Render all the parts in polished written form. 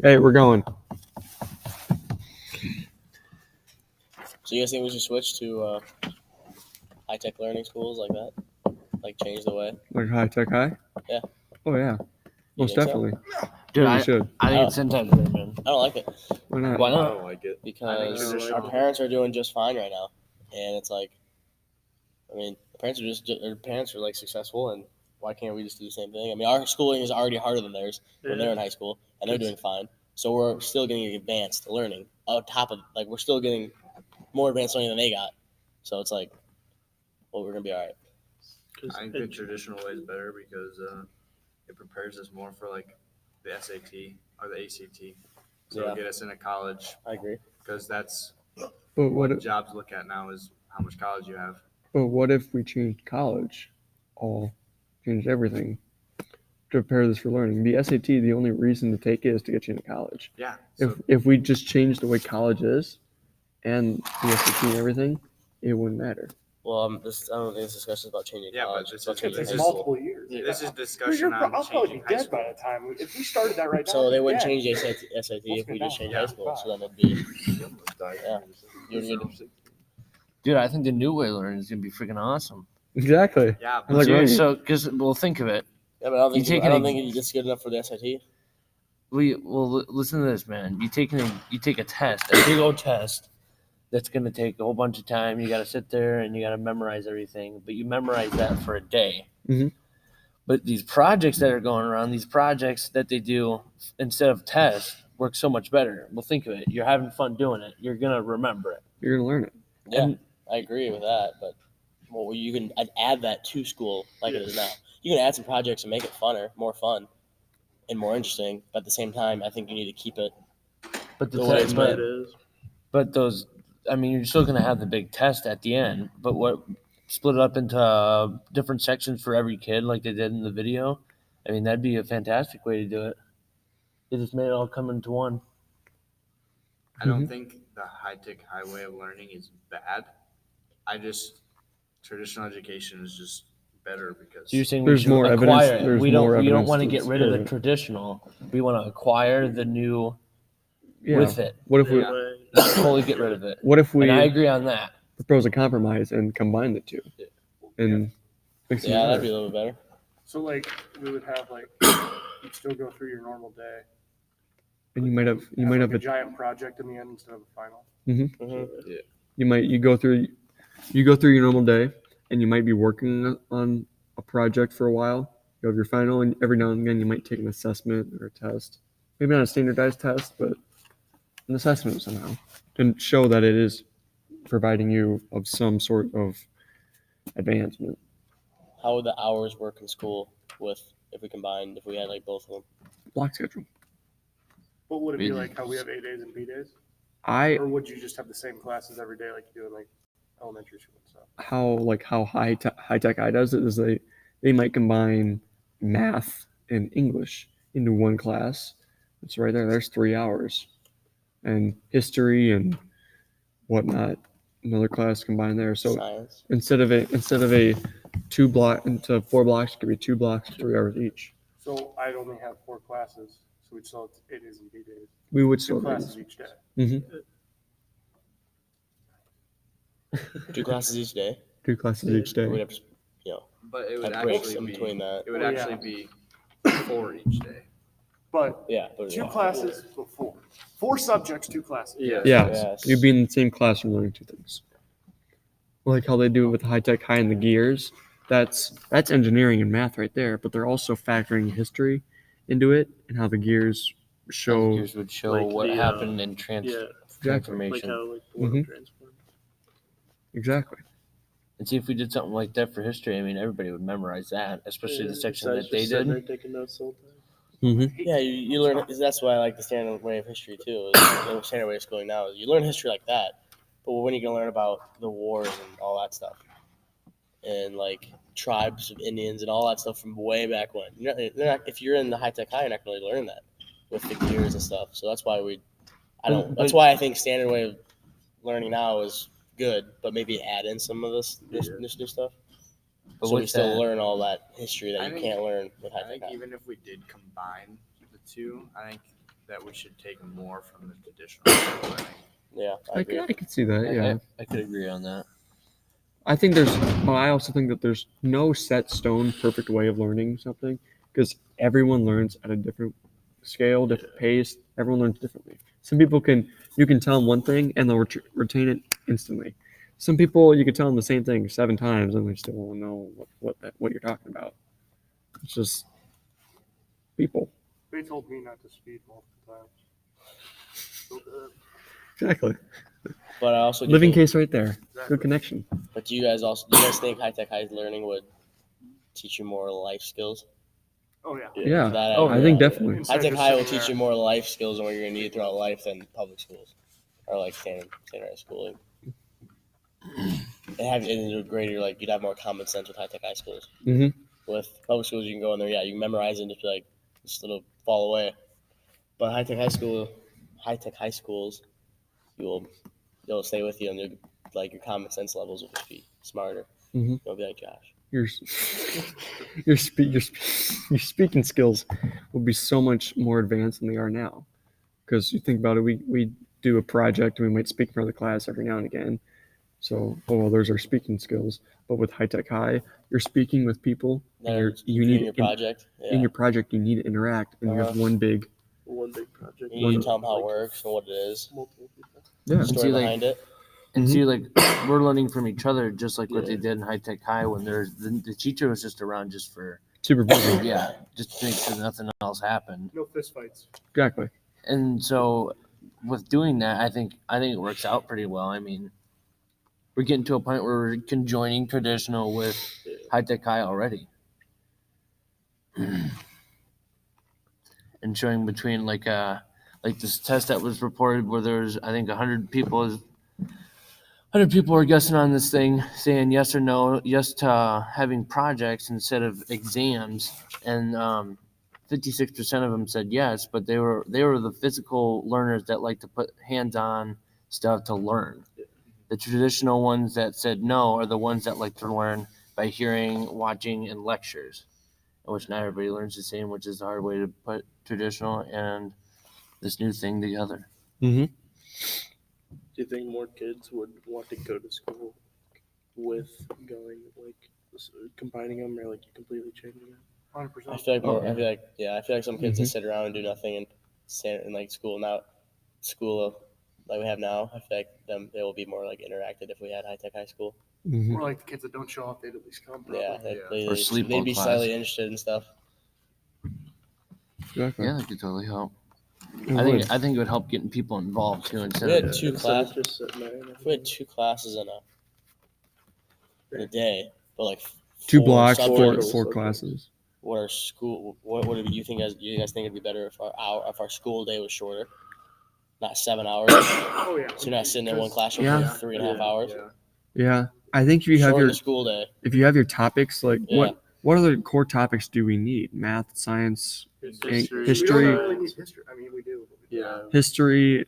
Hey, we're going. So you guys think we should switch to high-tech learning schools like that? Like change the way? Like high tech high? Yeah. Oh yeah. You Most think so? definitely. Dude, Yeah, we I should. think it's 10 times better, man. I don't like it Why not? Why I not? don't like it. because our parents are doing just fine right now, and it's like, I mean, their parents are like successful, and why can't we just do the same thing? I mean, our schooling is already harder than theirs when they're in high school, and they're doing fine. So we're still getting advanced learning on top of we're still getting more advanced learning than they got. So it's like, well, we're gonna be all right. I think the traditional way is better because it prepares us more for like the SAT or the ACT. So Yeah. it'll get us into college I agree. because that's But what what? jobs look at now is how much college you have. But what if we changed college? Changed everything to prepare this for learning. The SAT, the only reason to take it is to get you into college. Yeah. So If we just change the way college is, and the SAT and everything, it wouldn't matter. Well, I don't think this discussion is about changing Yeah, but college. this It's about is- changing this high is- school. multiple years. this is Dude, discussion on I'll probably be changing high dead school. by the time. If we started that right now, So they I'd wouldn't be change dead. the SAT if we go just down. changed Yeah. high school. So then it'd be Dude, I think the new way of learning is going to be freaking awesome. Exactly. Yeah, I'm like, Dude, right. so, because, well, think of it. yeah, but I don't think You take I don't an think it's good enough for the SAT. Listen to this, man. You take a test, a big old test that's going to take a whole bunch of time. You got to sit there and you got to memorize everything, but you memorize that for a day. Mhm. But these projects that are going around, these projects that they do instead of tests, work so much better. Well, think of it. You're having fun doing it. You're going to remember it. You're gonna learn it. Yeah, And- I agree with that. But well, you can add that to school like it is now. You can add some projects and make it funner, more fun, and more interesting. But at the same time, I think you need to keep it. But The way it's but, been. but those, I mean, you're still going to have the big test at the end. But what split it up into different sections for every kid, like they did in the video? I mean, that'd be a fantastic way to do it. They just made it all come into one. I don't think the high-tech high way of learning is bad. Traditional education is just better because So you're saying There's we should more acquire evidence- it. there's We more don't evidence want to to get rid of the support it. traditional. We want to acquire the new Yeah. with it. What if we? Yeah. Totally get rid of it. What if we And I agree on that. propose a compromise and combine the two, and mix them Yeah, that'd be together? a little bit better. So like we would have like you'd still go through your normal day. And you might have like a a giant project in the end instead of a final. Mm-hmm. you go through your normal day, and you might be working on a project for a while. You have your final, and every now and again you might take an assessment or a test. Maybe not a standardized test, but an assessment somehow to show that it is providing you of some sort of advancement. How would the hours work in school if we had like both of them? Block schedule. What would it be Really? like how we have A days and B days? I Or would you just have the same classes every day like you do in like elementary school and stuff? how high tech I does it is they might combine math and English into one class. It's right there. There's 3 hours, and history and whatnot. Another class combined there. So Science. instead of a 4 blocks, it could be 2 blocks, 3 hours each. So I'd only have 4 classes, so we'd still have A days and B days. We would 2 still classes each day. Mm-hmm. 2 classes each day. 2 classes each We'd day. have to, but it would have breaks actually in be between that. it would Oh, yeah. actually be 4 each day. But Yeah. But 2 classes, so 4. 4 subjects, 2 classes. Yeah, Yes. you'd be in the same classroom learning 2 things. Like how they do it with the high tech high and the gears. That's engineering and math right there. But they're also factoring history into it and how the gears show. Yours would show like what the, happened in Exactly. like transformation. how like the world Mhm. transformed. Exactly. And see, if we did something like that for history, I mean, everybody would memorize that, especially the section besides that they just sitting did. there taking notes the whole time. Mm-hmm. Yeah, you learn. That's why I like the standard way of history too. The standard way of schooling now is you learn history like that, but when are you gonna learn about the wars and all that stuff, and like tribes of Indians and all that stuff from way back when? If you're in the high tech high, you're not gonna really learn that with the gears and stuff. So that's why That's why I think standard way of learning now is good, but maybe add in some of this new stuff. But So we with still that- learn all that history that I you think- can't learn with I high think tech. even if we did combine the two, I think that we should take more from the traditional learning. Yeah, I agree. I could see that. Yeah. I could agree on that. I think I also think that there's no set stone perfect way of learning something because everyone learns at a different scale, different pace. Everyone learns differently. Some people you can tell them one thing and they'll retain it instantly. Some people you can tell them the same thing 7 times and they still won't know what you're talking about. It's just people. They told me not to speed multiple times. So good. Exactly. But I also do Living think- case right there. Exactly. Good connection. But do you guys think high-tech high learning would teach you more life skills? Oh yeah. Yeah. That I think definitely. Instead of High-tech just high will sitting teach you more life skills and what you're gonna need throughout life than public schools or like standardized schooling. And a greater you'd have more common sense with high-tech high schools. Mhm. With public schools, you can go in there, yeah, you can memorize it and just be like, just it'll fall away. But high-tech high schools, they'll stay with you and your common sense levels will just be smarter. Mhm. You'll be like Josh. Your speaking skills will be so much more advanced than they are now. Because you think about it, we do a project and we might speak in front of the class every now and again. So, there's our speaking skills. But with high-tech high, you're speaking with people, and you need your project. in your project you need to interact, and you have one big project. You need to tell them how it works and what it is, Multiple people. yeah. story See, behind it. And Mhm. see, we're learning from each other, just like what Yeah. they did in high tech high when the teacher was just around just for Supervision. just to make sure nothing else happened. No fist fights. Exactly. And so, with doing that, I think it works out pretty well. I mean, we're getting to a point where we're conjoining traditional with high tech high already, and showing between like this test that was reported where there's I think 100 people were guessing on this thing, saying yes or no, yes to having projects instead of exams, and 56% of them said yes, but they were the physical learners that like to put hands-on stuff to learn. The traditional ones that said no are the ones that like to learn by hearing, watching, and lectures, which not everybody learns the same, which is the hard way to put traditional and this new thing together. Mm-hmm. Do you think more kids would want to go to school with combining them or completely changing it? 100%. I feel like Oh, I feel like some kids that Mhm. sit around and do nothing and stand in school like we have now. I feel like they will be more interactive if we had high-tech high school. Mm-hmm. More like the kids that don't show up, they'd at least come. Probably. Yeah, Or sleep they'd on be class. slightly interested in stuff. Exactly. Yeah, that could totally help. It I would. think it would help getting people involved too instead We had of two Instead of classes. just sitting there and If we had 2 classes in a day, but 2 4 blocks, subjects, four classes. What do you think? You guys think it'd be better if our school day was shorter, not 7 hours? Oh yeah. So you're not sitting in one classroom Yeah. for 3.5 hours. Yeah, I think if you have Shorten your the school day. topics, Yeah. what other core topics do we need? Math, science, History. We history, don't really need history. I mean, we do. But we do. Yeah. history,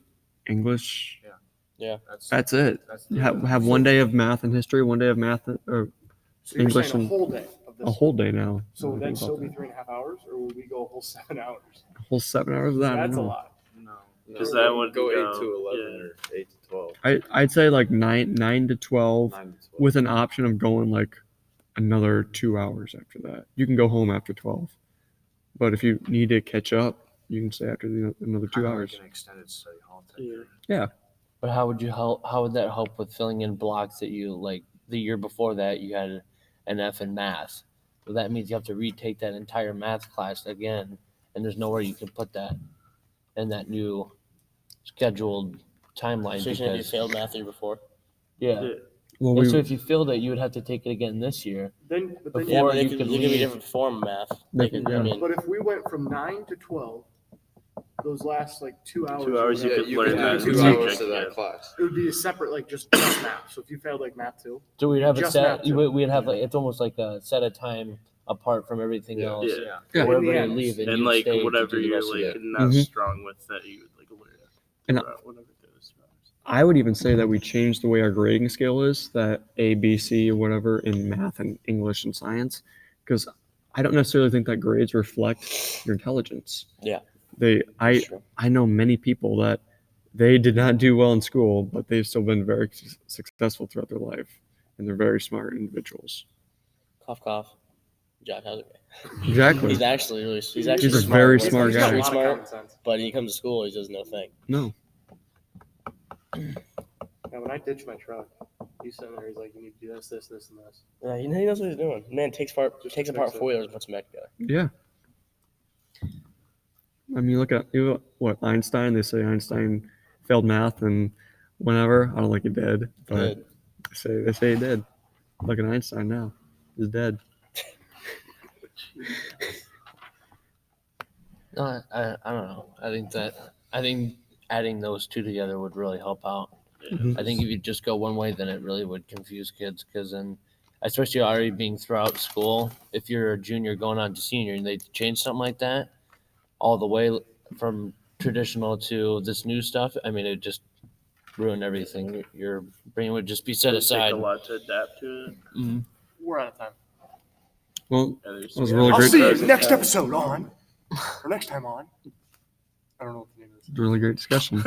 English. That's it. Have one day of math and history, one day of math or So you're English saying a and whole day of this. a whole day now. So I would think that still about be that. 3.5 hours, or would we go a whole 7 hours? A whole 7 hours of that? I That's a don't know. lot. No. Because that would go 8 go- to 11 yeah. or 8 to 12. I'd say 9 to 12 9 to 12. with an option of going another 2 hours after that. You can go home after 12, but if you need to catch up, you can stay after another 2 Kinda hours. Like an extended study hall type Yeah. thing. Yeah. But how would that help with filling in blocks that you the year before that you had an F in math? Well, that means you have to retake that entire math class again, and there's nowhere you can put that in that new scheduled timeline So you're saying if you because failed math the year before? yeah. Well, And so if you failed it, you would have to take it again this year. Then, but then Before Yeah, Or but you it could could be a leave- different form of math. They I could- mean, But if we went from 9 to 12, those last 2 hours. 2 hours or you whatever, could learn that. it would subject, be- yeah. class. It would be a separate, just math. So if you failed math too, So we'd have a Just set. math too. We'd have it's almost like a set of time apart from everything Yeah. else. Yeah. Yeah. Where In the everybody end. would leave and, And you'd stay to whatever do the you're rest of it. not Mhm. strong with that you would learn. And Whatever goes. I would even say that we changed the way our grading scale is, that A, B, C, or whatever in math and English and science, because I don't necessarily think that grades reflect your intelligence. Yeah. I know many people that they did not do well in school, but they've still been very successful throughout their life, and they're very smart individuals. Cough, cough. Jack, how's it? Exactly. He's actually really. He's a very smart He's got guy. a lot of Smart. common sense. But he comes to school, he does no thing. No. Yeah, when I ditched my truck, he's sitting there. He's like, "You need to do this, this, this, and this." Yeah, he knows what he's doing. Man takes apart Just takes fix apart it. foilers and puts them back together. Yeah. I mean, look at what Einstein. They say Einstein failed math and whenever. I don't think he did, but Good. they say he did. Look at Einstein now. He's dead. No, I don't know. I think adding those two together would really help out. Mhm. I think if you just go one way, then it really would confuse kids. Because then, especially already being throughout school, if you're a junior going on to senior and they change something like that, all the way from traditional to this new stuff, I mean, it just ruin everything. Your brain would just be set It would take aside. a lot to adapt to it. Mhm. We're out of time. Well, Yeah, there's- that was a really I'll great, see you next episode on, or next time on. I don't know what the name is. really great discussion.